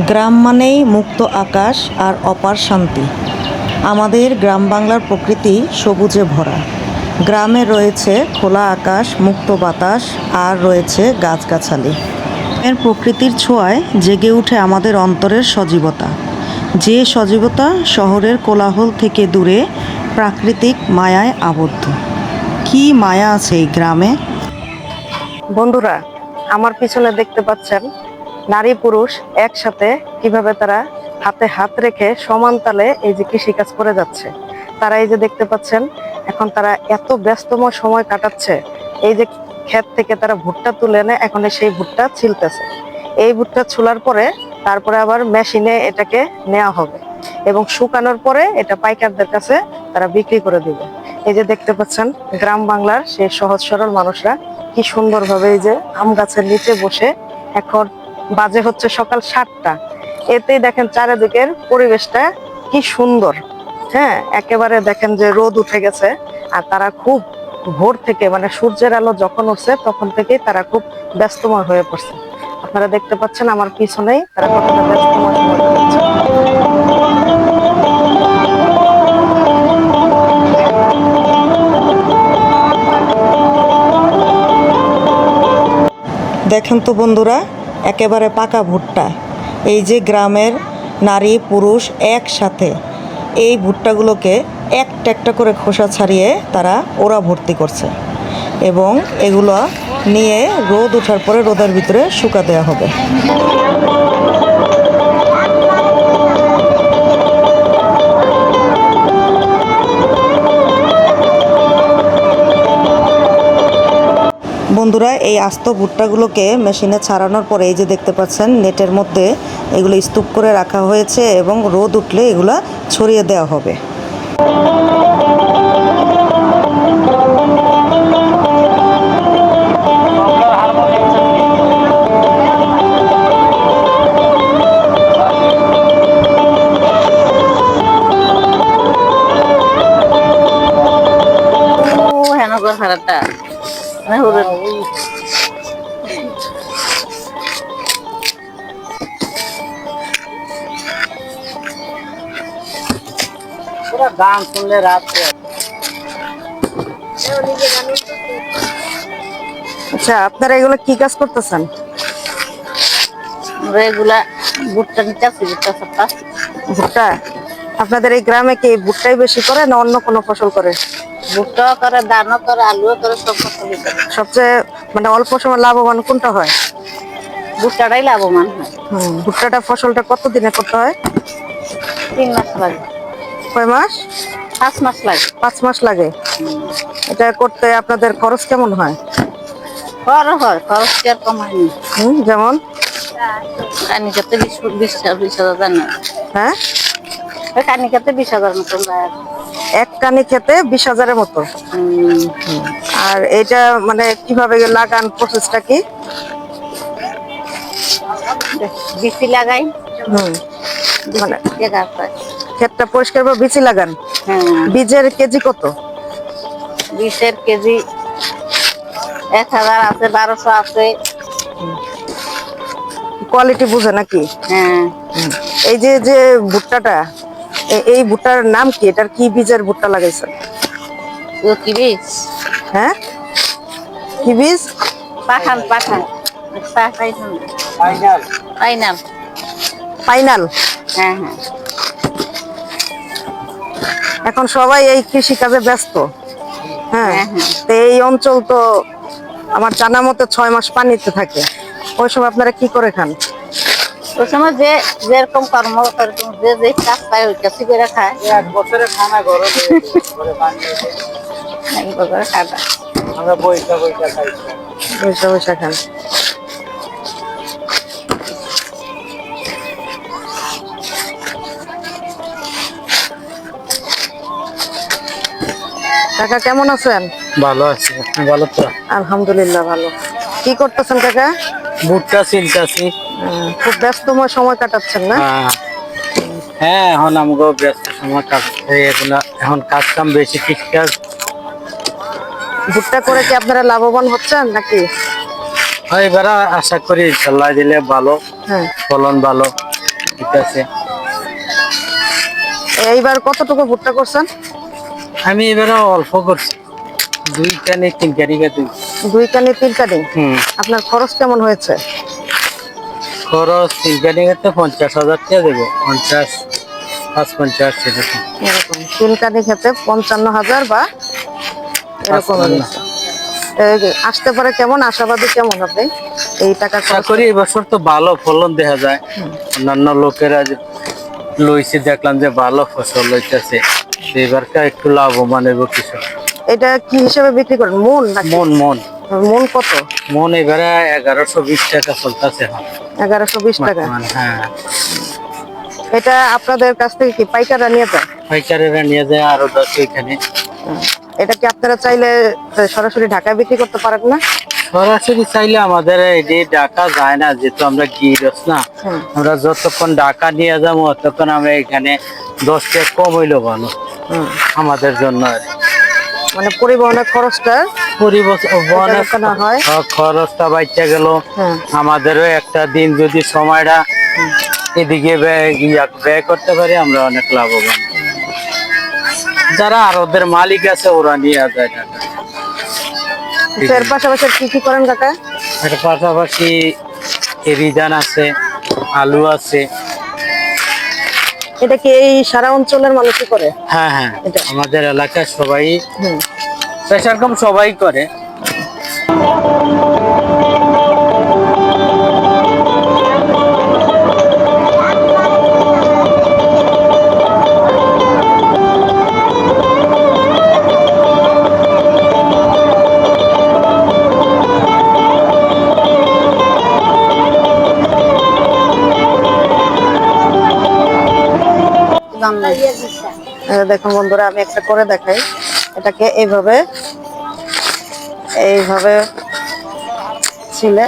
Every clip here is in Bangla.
গ্রাম মানেই মুক্ত আকাশ আর অপার শান্তি। আমাদের গ্রাম বাংলার প্রকৃতি সবুজে ভরা। গ্রামে রয়েছে খোলা আকাশ, মুক্ত বাতাস আর রয়েছে গাছগাছালি। এর প্রকৃতির ছোঁয়ায় জেগে উঠে আমাদের অন্তরের সজীবতা, যে সজীবতা শহরের কোলাহল থেকে দূরে প্রাকৃতিক মায়ায় আবদ্ধ। কি মায়া আছে এই গ্রামে। বন্ধুরা, আমার পিছনে দেখতে পাচ্ছেন নারী পুরুষ একসাথে কিভাবে তারা হাতে হাত রেখে সমান তালে এই যে কৃষিকাজ করে যাচ্ছে। তারা এই যে দেখতে পাচ্ছেন এখন তারা এত ব্যস্তময় সময় কাটাচ্ছে। এই যে ক্ষেত থেকে তারা ভুট্টা তুলে এনে এখন সেই ভুট্টা ছিলতেছে। এই ভুট্টা ছোলার পরে তারপরে আবার মেশিনে এটাকে নেওয়া হবে এবং শুকানোর পরে এটা পাইকারদের কাছে তারা বিক্রি করে দিবে। এই যে দেখতে পাচ্ছেন গ্রাম বাংলার সেই সহজ সরল মানুষরা কি সুন্দরভাবে এই যে আম গাছের নিচে বসে, এখন বাজে হচ্ছে সকাল 7টা। এতেই দেখেন চারিদিকের পরিবেশটা কি সুন্দর। হ্যাঁ, একেবারে দেখেন যে রোদ উঠে গেছে আর তারা খুব ভোর থেকে মানে সূর্যের আলো যখন উঠছে তখন থেকেই তারা খুব ব্যস্তময় হয়ে পড়ছে। আপনারা দেখতে পাচ্ছেন আমার পিছনেই তারা কতটা ব্যস্তময় সময় কাটাচ্ছে। দেখেন তো বন্ধুরা, একেবারে পাকা ভুট্টা। এই যে গ্রামের নারী পুরুষ একসাথে এই ভুট্টাগুলোকে একটা একটা করে খোসা ছাড়িয়ে তারা ওরা ভর্তি করছে এবং এগুলো নিয়ে রোদ ওঠার পরে রোদের ভিতরে শুকা দেওয়া হবে। বন্ধুরা, এই আস্ত ভুট্টাগুলোকে মেশিনে ছাড়ানোর পরে এই যে দেখতে পাচ্ছেন নেটের মধ্যে এগুলো স্তূপ করে রাখা হয়েছে এবং রোদ উঠলে এগুলো ছড়িয়ে দেওয়া হবে। গান শুনলে রাত। আচ্ছা, আপনারা এগুলো কি কাজ করতেছেন? এগুলা ভুট্টা নিতেছি, ভুট্টা ভুট্টা। আপনাদের এই গ্রামে কি ভুট্টাই বেশি করে না অন্য কোনো ফসল করে? ভুট্টা করে, ধানও করে, আলুও করে, সব ফসলই করে। সবচেয়ে মানে অল্প সময় লাভবান কোনটা হয়? ভুট্টাটাই লাভবান হয়। ভুট্টাটা ফসলটা কত দিনে করতে হয়? 3 মাস লাগে। কয় মাস? 5 মাস লাগে। 5 মাস লাগে। এটা করতে আপনাদের খরচ কেমন হয়? খরচ কি আর কম হয়নি। যেমন কানিকাতে 20,000 না। হ্যাঁ, কানিকাতে 20,000 মতন যায়। এক কানি খেতে 20,000-এর মতো। আর এটা মানে কিভাবে লাগান, প্রসেসটা কি? বিচি লাগাই। মানে মানে ক্ষেতটা পরিষ্কার করে বীজ লাগান। বীজের কেজি কত? বীজের কেজি 1,000 আছে, 1200 আছে। কোয়ালিটি বুঝে নাকি? হ্যাঁ। এই যে যে ভুট্টাটা, এই ভুট্টার নাম কি? এটার কি বীজের ভুট্টা লাগাইছেন? কি বীজ? হ্যাঁ, কি বীজ? পাঠান। ফাইনাল। ফাইনাল। হ্যাঁ। এখন সবাই এই কৃষি কাজে ব্যস্ত। হ্যাঁ, তো এই অঞ্চল তো আমার জানা মতে 6 মাস পানিতে থাকে। ওই সময় আপনারা কি করে খান? ওই সময় যে যেরকম কর্ম করে, যে কাজ পায় ওই কাজই করে খায়। 1 বছরে খানা ঘরে খাটা আমরা বইটা খাই। বৈশা খান। কাকা কেমন আছেন? ভালো আছি, আপনি ভালো তো? আলহামদুলিল্লাহ ভালো। কি করতেছেন কাকা? ভুট্টা ছিলতেছি। খুব ব্যস্তময় সময় কাটাচ্ছেন না? হ্যাঁ, এখন আমাকে ব্যস্ত সময় কাটছে। এগুলা এখন কাজ কাম বেশি, কৃষিকাজ। ভুট্টা করে কি আপনারা লাভবান হচ্ছেন নাকি? এবার আশা করি ইনশাল্লাহ দিলে ভালো, ফলন ভালো। হইতাছে। এইবার কতটুকু ভুট্টা করছেন? আমি এবারে অল্প করছি, 2 কানি 3 কানি গাছি। 2 কানি 3 কানি। আপনার খরচ কেমন হয়েছে? খরচ 3 কানি গাতে 50,000 টাকা দেবো, 50 550 সেরকম। এরকম 3 কানি খেতে 55,000 বা এরকম 55। হয়েছে। আসতে পারে কেমন, আশাবাদী কেমন আপনি এই টাকা আশা খরচ করি এবছর তো ভালো ফলন দেখা যায়। অন্যান্য লোকেরা যে লইছে দেখলাম যে ভালো ফসল হইতেছে, এবারটা একটু লাভবান হইব কৃষক। এটা কি হিসেবে বিক্রি করেন, মন নাকি? মন মন মন কত? মন এবারে 1120 টাকা চলতেছে এখন 1120 টাকা। বর্তমানে। হ্যাঁ, এটা আপনাদের কাছ থেকে কি পাইকাররা নিয়ে যায়? পাইকারেরা নিয়ে যায় আরো 10 এখানে। এটা কি আপনারা চাইলে সরাসরি ঢাকায় বিক্রি করতে পারেন না? সরাসরি চাইলে আমাদের এটি ঢাকা যায় না, যেহেতু আমরা গিরস না। আমরা যতক্ষণ ঢাকা নিয়ে যাবো ততক্ষণ আমরা এখানে 10 টাকা কম হইলো ভালো আমাদের জন্য। মানে পরিবহনের খরচটা না হয়, খরচটা বাইচা গেল। আমাদেরও একটা দিন যদি সময়টা এদিকে ব্যয় করতে পারি আমরা অনেক লাভবান। যারা আর ওদের মালিক আছে ওরা নিয়ে যায় টাকা। এর পাশাপাশি কি কি করেন কাকা? এর পাশাপাশি রিদান আছে, আলু আছে। এটা কি এই সারা অঞ্চলের মানুষই করে? হ্যাঁ হ্যাঁ, আমাদের এলাকায় সবাই সেরকম সবাই করে। দেখুন বন্ধুরা, আমি একটা করে দেখাই। এটাকে এইভাবে এইভাবে ছিলে,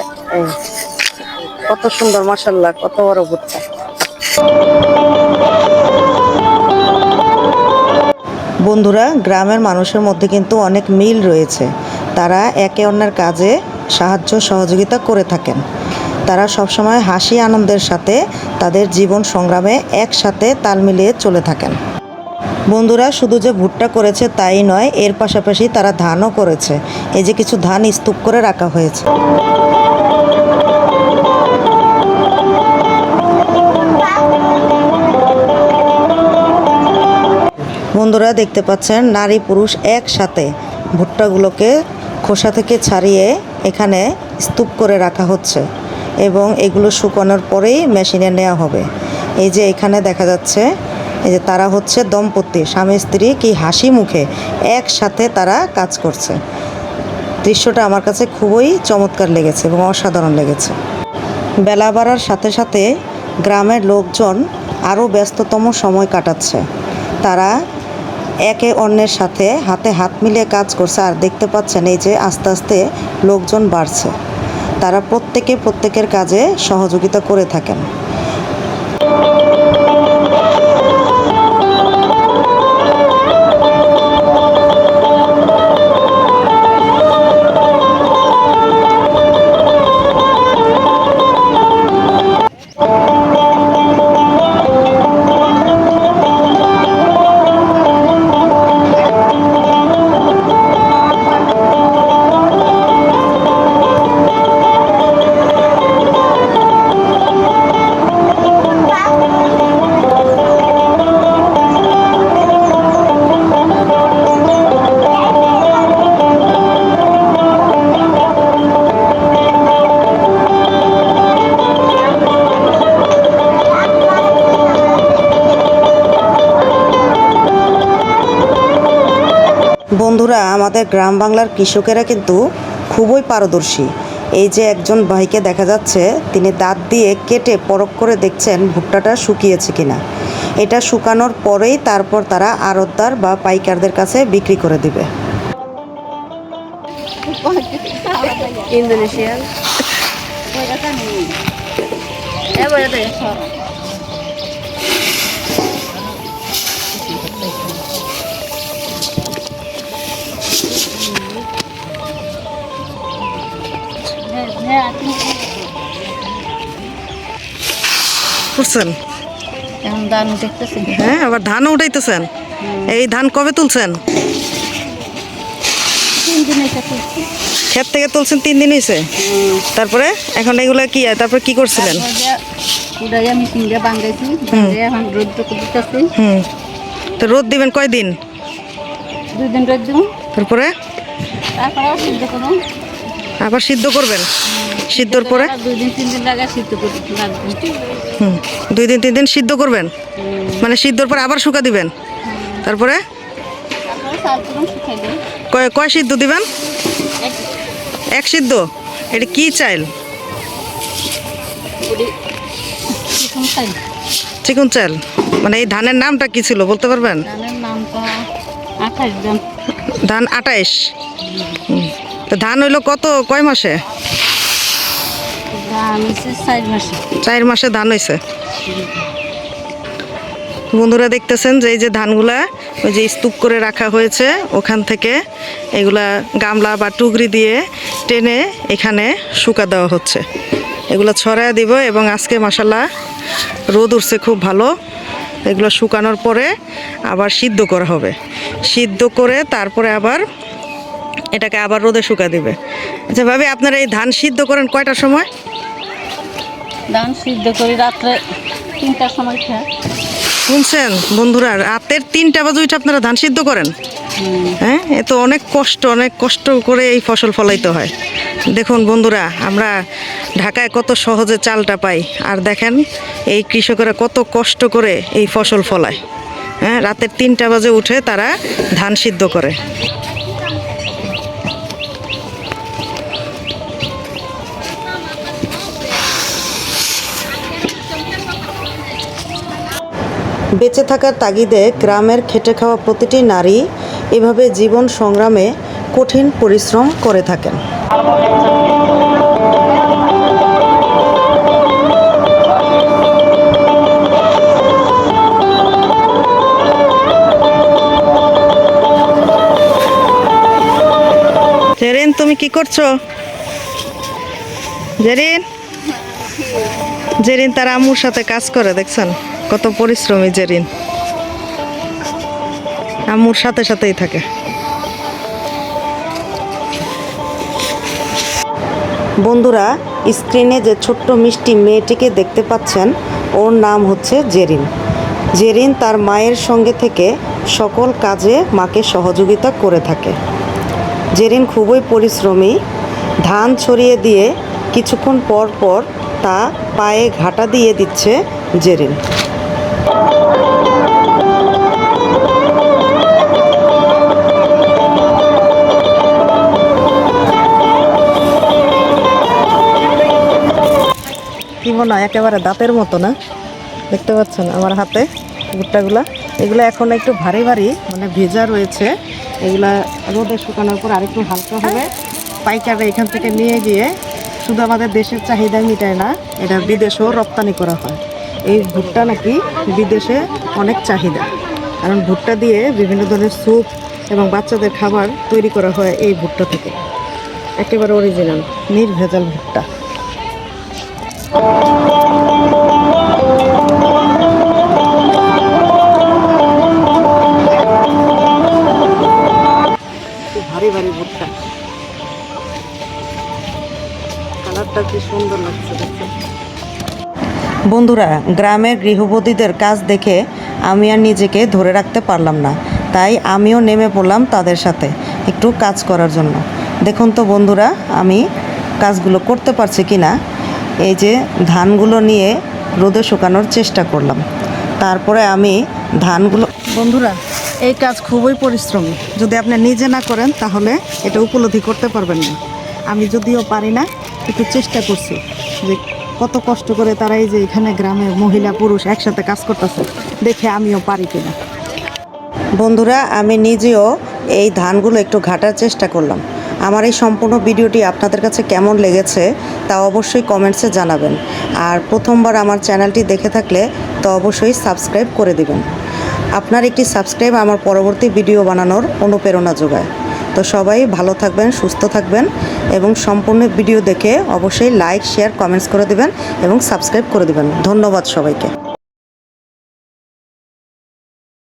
কত সুন্দর, মাশাআল্লাহ, কত বড় ভুট্টা। বন্ধুরা, গ্রামের মানুষের মধ্যে কিন্তু অনেক মিল রয়েছে। তারা একে অন্যের কাজে সাহায্য সহযোগিতা করে থাকেন। তারা সবসময় হাসি আনন্দের সাথে তাদের জীবন সংগ্রামে একসাথে তাল মিলিয়ে চলে থাকেন। বন্ধুরা, শুধু যে ভুট্টা করেছে তাই নয়, এর পাশাপাশি তারা ধানও করেছে। এই যে কিছু ধান স্তূপ করে রাখা হয়েছে। বন্ধুরা, দেখতে পাচ্ছেন নারী পুরুষ একসাথে ভুট্টাগুলোকে খোসা থেকে ছাড়িয়ে এখানে স্তূপ করে রাখা হচ্ছে এবং এগুলো শুকানোর পরেই মেশিনে নেওয়া হবে। এই যে এখানে দেখা যাচ্ছে, এই যে তারা হচ্ছে দম্পতি, স্বামী স্ত্রী, কি হাসি মুখে একসাথে তারা কাজ করছে। দৃশ্যটা আমার কাছে খুবই চমৎকার লেগেছে এবং অসাধারণ লেগেছে। বেলা বাড়ার সাথে সাথে গ্রামের লোকজন আরও ব্যস্ততম সময় কাটাচ্ছে। তারা একে অন্যের সাথে হাতে হাত মিলিয়ে কাজ করছে। আর দেখতে পাচ্ছেন এই যে আস্তে আস্তে লোকজন বাড়ছে। তারা প্রত্যেকের কাজে সহযোগিতা করে থাকেন। বন্ধুরা, আমাদের গ্রাম বাংলার কৃষকেরা কিন্তু খুবই পারদর্শী। এই যে একজন ভাইকে দেখা যাচ্ছে, তিনি দাঁত দিয়ে কেটে পরখ করে দেখছেন ভুট্টাটা শুকিয়েছে কিনা। এটা শুকানোর পরেই তারপর তারা আড়তদার বা পাইকারদের কাছে বিক্রি করে দিবে। ইন্দোনেশিয়ান করছেন। এখন ধান দেখতেছি। হ্যাঁ, আবার ধানও উঠাইতেছেন। এই ধান কবে তুলছেন? 3 দিন এটা করছি। ক্ষেত থেকে তুলছেন 3 দিন হয়েছে। তারপরে এখন এগুলা কি তারপর কি করছিলেন? উড়াইয়া মেশিন দিয়ে বাঙ্গাইছি, বাঙ্গাইয়া এখন রোদ দিতেছি। তো রোদ দিবেন কয়দিন? 2 দিন রোদ দিব, তারপরে তারপরে সিদ্ধ করুন। আবার সিদ্ধ করবেন। সিদ্ধর পরে 2 দিন 3 দিন লাগে সিদ্ধ করতে লাগবে। 2 দিন 3 দিন সিদ্ধ করবেন, মানে সিদ্ধর পর আবার শুকা দিবেন। তারপরে তারপরে চাল করুন, শুকাই দেব। কয় সিদ্ধ দিবেন? এক সিদ্ধ। এটা কি চাইল? চিকন চাল। চিকন চাল। মানে এই ধানের নামটা কি ছিল বলতে পারবেন? ধানের নামটা 28 ধান। ধান 28। তো ধান হইলো কয় মাসে? ধান হচ্ছে 4 মাসে। 4 মাসে ধান হয়েছে। বন্ধুরা দেখতেছেন যে এই যে ধানগুলা ওই যে স্তূপ করে রাখা হয়েছে, ওখান থেকে এগুলা গামলা বা টুকরি দিয়ে টেনে এখানে শুকা দেওয়া হচ্ছে। এগুলো ছড়ায় দিব এবং আজকে মাশাল্লাহ রোদ উঠছে খুব ভালো। এগুলো শুকানোর পরে আবার সিদ্ধ করা হবে। সিদ্ধ করে তারপরে আবার এটাকে আবার রোদে শুকা দিবে। আচ্ছা ভাবি, আপনারা এই ধান সিদ্ধ করেন কয়টার সময়? ধান সিদ্ধ করে রাত্রে 3টার সময় খায়। শুনছেন বন্ধুরা, রাতের 3টা বাজে উঠে আপনারা ধান সিদ্ধ করেন? হ্যাঁ, এ তো অনেক কষ্ট করে এই ফসল ফলাইতে হয়। দেখুন বন্ধুরা, আমরা ঢাকায় কত সহজে চালটা পাই, আর দেখেন এই কৃষকেরা কত কষ্ট করে এই ফসল ফলায়। হ্যাঁ, রাতের 3টা বাজে উঠে তারা ধান সিদ্ধ করে। বেঁচে থাকার তাগিদে গ্রামের খেটে খাওয়া প্রতিটি নারী এভাবে জীবন সংগ্রামে কঠিন পরিশ্রম করে থাকেন। জেরিন, তুমি কি করছো? জেরিন তার আম্মুর সাথে কাজ করে, দেখছেন কত পরিশ্রমী জেরিন, আম্মুর সাথে সাথেই থাকে। বন্ধুরা, স্ক্রিনে যে ছোট্ট মিষ্টি মেয়েটিকে দেখতে পাচ্ছেন, ওর নাম হচ্ছে জেরিন। জেরিন তার মায়ের সঙ্গে থেকে সকল কাজে মাকে সহযোগিতা করে থাকে। জেরিন খুবই পরিশ্রমী। ধান ছড়িয়ে দিয়ে কিছুক্ষণ পর পর তা পায়ে ঘাটা দিয়ে দিচ্ছে জেরিন। কি মনে হয়, একেবারে দাঁতের মতো না? দেখতে পাচ্ছেন আমার হাতে ভুট্টাগুলা, এগুলো এখন একটু ভারী ভারী, মানে ভেজা রয়েছে। এগুলা রোদে শুকানোর পর আরেকটু হালকা হবে। পাইকাররা এখান থেকে নিয়ে গিয়ে শুধু আমাদের দেশের চাহিদা মিটায় না, এটা বিদেশেও রপ্তানি করা হয়। এই ভুট্টা নাকি বিদেশে অনেক চাহিদা, কারণ ভুট্টা দিয়ে বিভিন্ন ধরনের স্যুপ এবং বাচ্চাদের খাবার তৈরি করা হয় এই ভুট্টা থেকে। একেবারে অরিজিনাল নির্ভেজাল ভুট্টা। ভারী ভারী ভুট্টা, কালারটা কি সুন্দর লাগছে দেখতে। বন্ধুরা, গ্রামের গৃহবধূদের কাজ দেখে আমি আর নিজেকে ধরে রাখতে পারলাম না, তাই আমিও নেমে পড়লাম তাদের সাথে একটু কাজ করার জন্য। দেখুন তো বন্ধুরা, আমি কাজগুলো করতে পারছি কি না। এই যে ধানগুলো নিয়ে রোদে শুকানোর চেষ্টা করলাম, তারপরে আমি ধানগুলো। বন্ধুরা, এই কাজ খুবই পরিশ্রমী। যদি আপনি নিজে না করেন তাহলে এটা উপলব্ধি করতে পারবেন না। আমি যদিও পারি না, একটু চেষ্টা করছি যে কত কষ্ট করে তারা এই যে এখানে গ্রামের মহিলা পুরুষ একসাথে কাজ করতেছে, দেখে আমিও পারি কিনা। বন্ধুরা, আমি নিজেও এই ধানগুলো একটু ঘাটার চেষ্টা করলাম। আমার এই সম্পূর্ণ ভিডিওটি আপনাদের কাছে কেমন লেগেছে তা অবশ্যই কমেন্টসে জানাবেন। আর প্রথমবার আমার চ্যানেলটি দেখে থাকলে তো অবশ্যই সাবস্ক্রাইব করে দিবেন। আপনার একটি সাবস্ক্রাইব আমার পরবর্তী ভিডিও বানানোর অনুপ্রেরণা যোগায়। তো সবাই ভালো থাকবেন, সুস্থ থাকবেন এবং সম্পূর্ণ ভিডিও দেখে অবশ্যই লাইক, শেয়ার, কমেন্টস করে দিবেন এবং সাবস্ক্রাইব করে দিবেন। ধন্যবাদ সবাইকে।